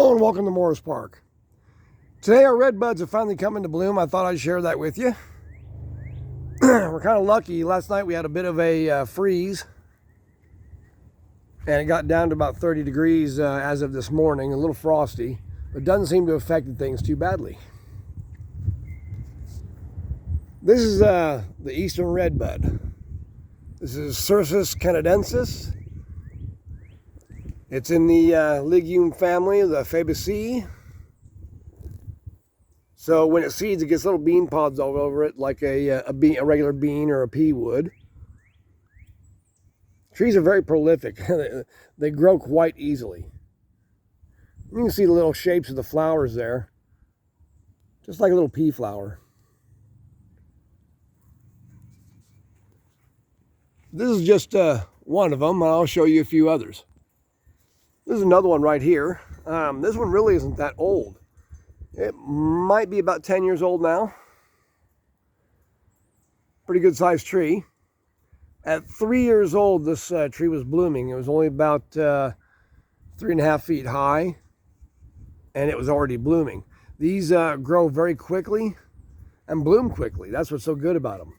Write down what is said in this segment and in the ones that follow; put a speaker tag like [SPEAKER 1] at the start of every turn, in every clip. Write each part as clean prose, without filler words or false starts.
[SPEAKER 1] Hello and welcome to Morris Park. Today our red buds have finally come into bloom. I thought I'd share that with you. We're kind of lucky. Last night we had a bit of a freeze and it got down to about 30 degrees as of this morning, a little frosty, but doesn't seem to have affected things too badly. This is the eastern red bud. This is Narcissus canadensis. It's in the legume family, the Fabaceae. So when it seeds, it gets little bean pods all over it, like a regular bean or a pea would. Trees are very prolific. They grow quite easily. You can see the little shapes of the flowers there, just like a little pea flower. This is just one of them, and I'll show you a few others. This is another one right here. This one really isn't that old. It might be about 10 years old now. Pretty good sized tree. At 3 years old, this tree was blooming. It was only about 3.5 feet high, and it was already blooming. These grow very quickly and bloom quickly. That's what's so good about them.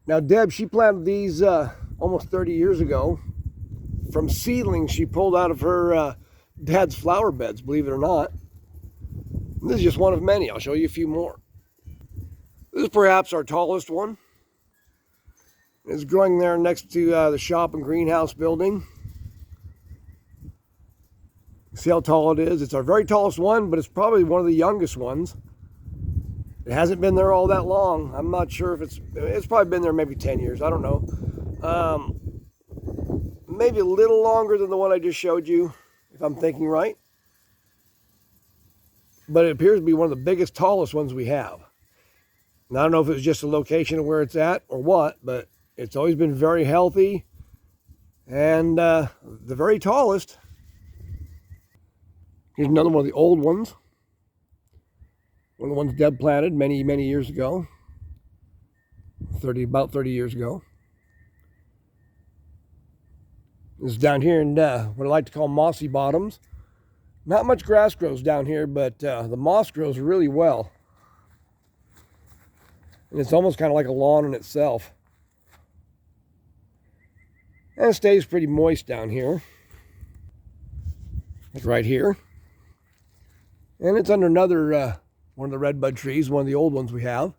[SPEAKER 1] Now, Deb, she planted these almost 30 years ago. From seedlings she pulled out of her dad's flower beds, believe it or not. This is just one of many. I'll show you a few more. This is perhaps our tallest one. It's growing there next to the shop and greenhouse building. See how tall it is? It's our very tallest one, but it's probably one of the youngest ones. It hasn't been there all that long. I'm not sure if it's probably been there maybe 10 years. I don't know. Maybe a little longer than the one I just showed you, if I'm thinking right. But it appears to be one of the biggest, tallest ones we have. And I don't know if it was just the location of where it's at or what, but it's always been very healthy and the very tallest. Here's another one of the old ones. One of the ones Deb planted many, many years ago. About 30 years ago. This is down here in what I like to call Mossy Bottoms. Not much grass grows down here, but the moss grows really well. And it's almost kind of like a lawn in itself. And it stays pretty moist down here. Like right here. And it's under another one of the redbud trees, one of the old ones we have.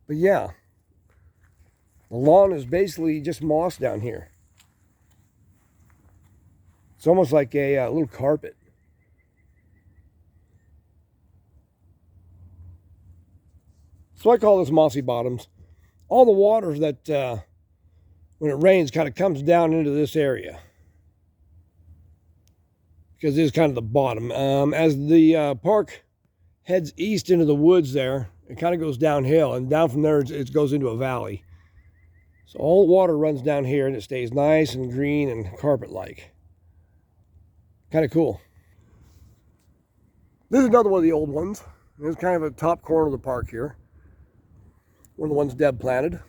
[SPEAKER 1] But yeah, the lawn is basically just moss down here. It's almost like a little carpet. So I call this Mossy Bottoms. All the water that, when it rains, kind of comes down into this area. Because this is kind of the bottom. As the park heads east into the woods there, it kind of goes downhill, and down from there it goes into a valley. So all the water runs down here, and it stays nice and green and carpet-like. Kind of cool. This is another one of the old ones. It's kind of a top corner of the park here. One of the ones Deb planted.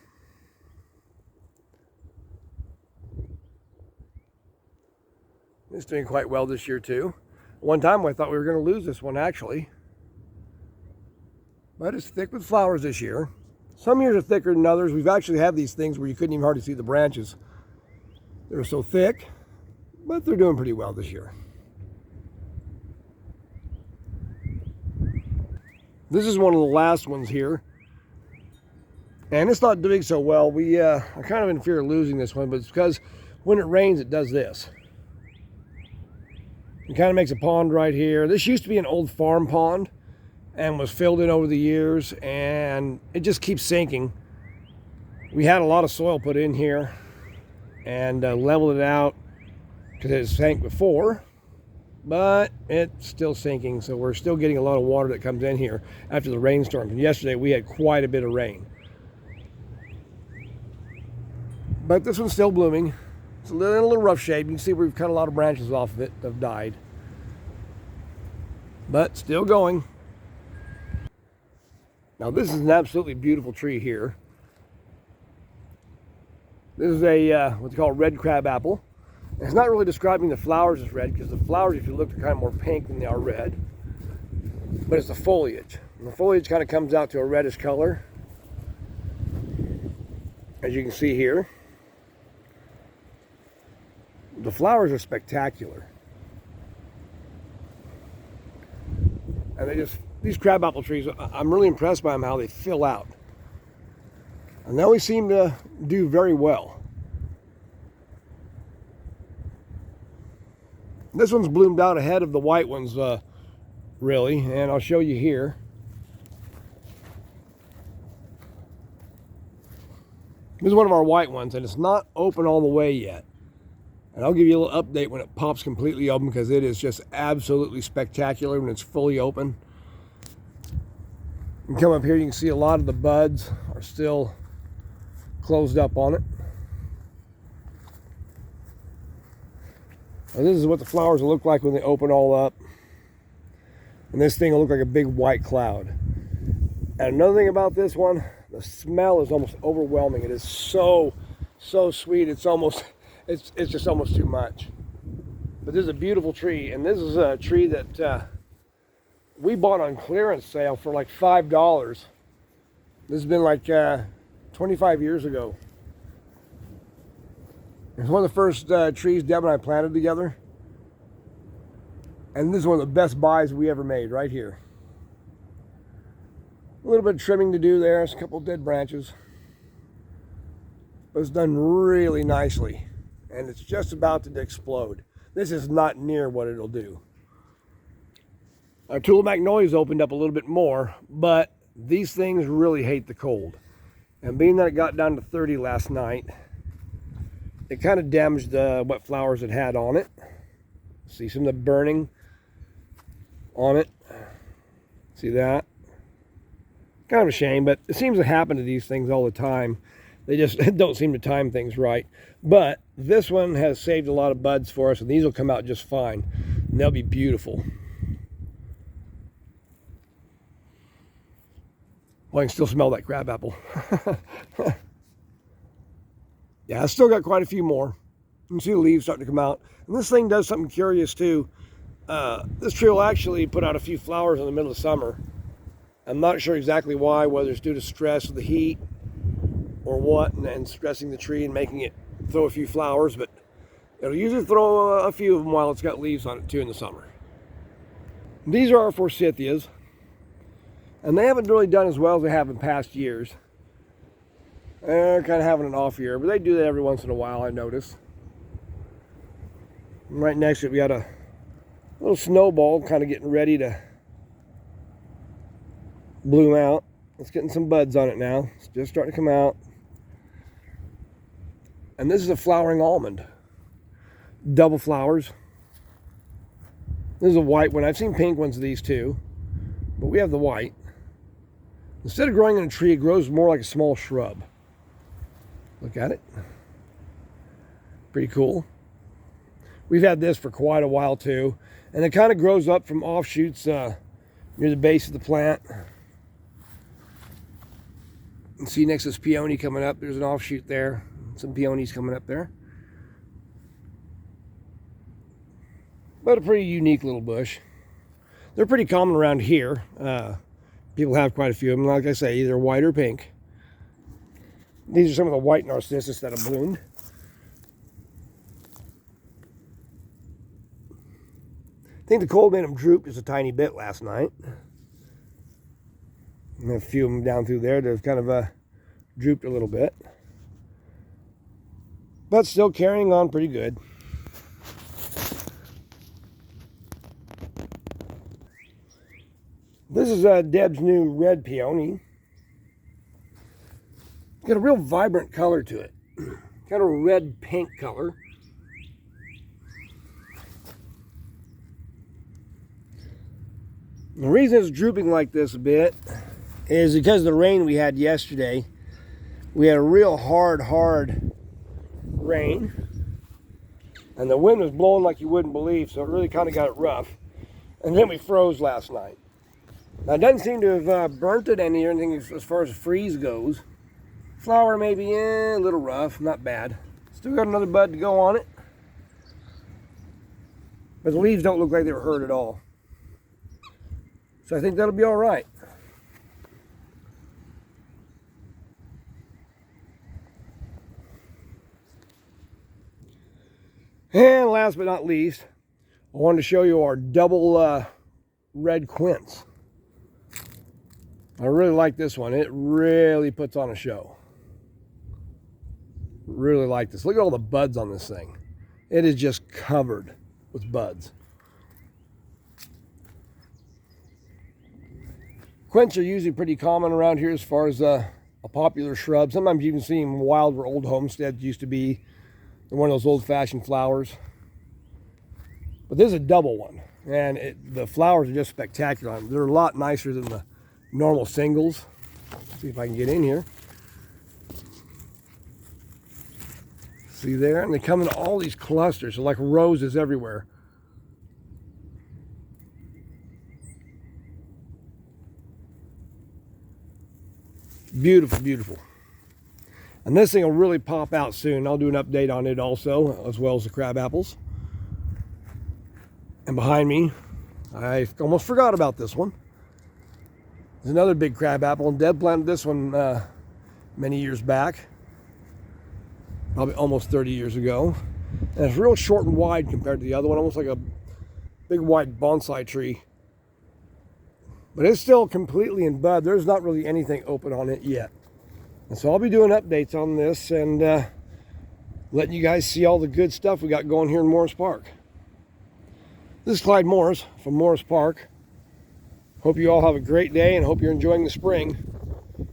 [SPEAKER 1] It's doing quite well this year too. One time I thought we were going to lose this one actually. But it's thick with flowers this year. Some years are thicker than others. We've actually had these things where you couldn't even hardly see the branches. They're so thick, but they're doing pretty well this year. This is one of the last ones here. And it's not doing so well. We are kind of in fear of losing this one, but it's because when it rains, it does this. It kind of makes a pond right here. This used to be an old farm pond and was filled in over the years, and it just keeps sinking. We had a lot of soil put in here and leveled it out because it sank before, but it's still sinking, so we're still getting a lot of water that comes in here after the rainstorms. And yesterday we had quite a bit of rain. But this one's still blooming. It's in a little rough shape. You can see we've cut a lot of branches off of it that have died. But still going. Now this is an absolutely beautiful tree here. This is a what's called red crabapple. It's not really describing the flowers as red, because the flowers, if you look, are kind of more pink than they are red. But it's the foliage. And the foliage kind of comes out to a reddish color, as you can see here. The flowers are spectacular. And these crabapple trees, I'm really impressed by them, how they fill out. And they always seem to do very well. This one's bloomed out ahead of the white ones, really, and I'll show you here. This is one of our white ones, and it's not open all the way yet. And I'll give you a little update when it pops completely open, because it is just absolutely spectacular when it's fully open. You come up here, you can see a lot of the buds are still closed up on it. And this is what the flowers will look like when they open all up. And this thing will look like a big white cloud. And another thing about this one, the smell is almost overwhelming. It is so sweet. It's just almost too much. But this is a beautiful tree, and this is a tree that we bought on clearance sale for like $5. This has been like 25 years ago. It's one of the first trees Deb and I planted together. And this is one of the best buys we ever made, right here. A little bit of trimming to do there. There's a couple dead branches. But it's done really nicely. And it's just about to explode. This is not near what it'll do. Our Tulip Magnolia's opened up a little bit more, but these things really hate the cold. And being that it got down to 30 last night, it kind of damaged what flowers it had on it. See some of the burning on it. See that? Kind of a shame, but it seems to happen to these things all the time. They just don't seem to time things right. But this one has saved a lot of buds for us, and these will come out just fine. And they'll be beautiful. Well, I can still smell that crabapple. Yeah, I still got quite a few more. You can see the leaves starting to come out. And this thing does something curious too. This tree will actually put out a few flowers in the middle of summer. I'm not sure exactly why, whether it's due to stress of the heat or what, and stressing the tree and making it throw a few flowers, but it'll usually throw a few of them while it's got leaves on it too in the summer. These are our Forsythias, and they haven't really done as well as they have in past years. They're kind of having an off year, but they do that every once in a while, I notice. And right next to it, we got a little snowball kind of getting ready to bloom out. It's getting some buds on it now. It's just starting to come out. And this is a flowering almond. Double flowers. This is a white one. I've seen pink ones of these too, but we have the white. Instead of growing in a tree, it grows more like a small shrub. Look at it. Pretty cool. We've had this for quite a while too. And it kind of grows up from offshoots near the base of the plant. You can see next to this peony coming up, there's an offshoot there. Some peonies coming up there. But a pretty unique little bush. They're pretty common around here. People have quite a few of them. Like I say, either white or pink. These are some of the white Narcissus that have bloomed. I think the cold made them droop just a tiny bit last night. And a few of them down through there, they've kind of drooped a little bit. But still carrying on pretty good. This is Deb's new red peony. It's got a real vibrant color to it. Got a red-pink color. The reason it's drooping like this a bit is because of the rain we had yesterday. We had a real hard rain. And the wind was blowing like you wouldn't believe, so it really kind of got it rough. And then we froze last night. Now, it doesn't seem to have burnt it any or anything as far as freeze goes. Flower maybe a little rough, not bad. Still got another bud to go on it. But the leaves don't look like they were hurt at all. So I think that'll be all right. And last but not least, I wanted to show you our double red quince. I really like this one. It really puts on a show. Really like this. Look at all the buds on this thing. It is just covered with buds. Quince are usually pretty common around here as far as a popular shrub. Sometimes you even see them wild where old homesteads used to be. They're one of those old-fashioned flowers. But this is a double one. And the flowers are just spectacular. They're a lot nicer than the normal singles. Let's see if I can get in here. See there? And they come in all these clusters. So like roses everywhere. Beautiful, beautiful. And this thing will really pop out soon. I'll do an update on it also, as well as the crab apples. And behind me, I almost forgot about this one. There's another big crab apple, and Deb planted this one many years back. Probably almost 30 years ago. And it's real short and wide compared to the other one, almost like a big wide bonsai tree. But it's still completely in bud. There's not really anything open on it yet. And so I'll be doing updates on this and letting you guys see all the good stuff we got going here in Morris Park. This is Clyde Morris from Morris Park. Hope you all have a great day and hope you're enjoying the spring.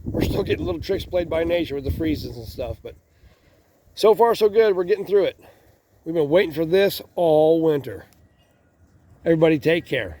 [SPEAKER 1] We're still getting little tricks played by nature with the freezes and stuff, but so far so good. We're getting through it. We've been waiting for this all winter. Everybody take care.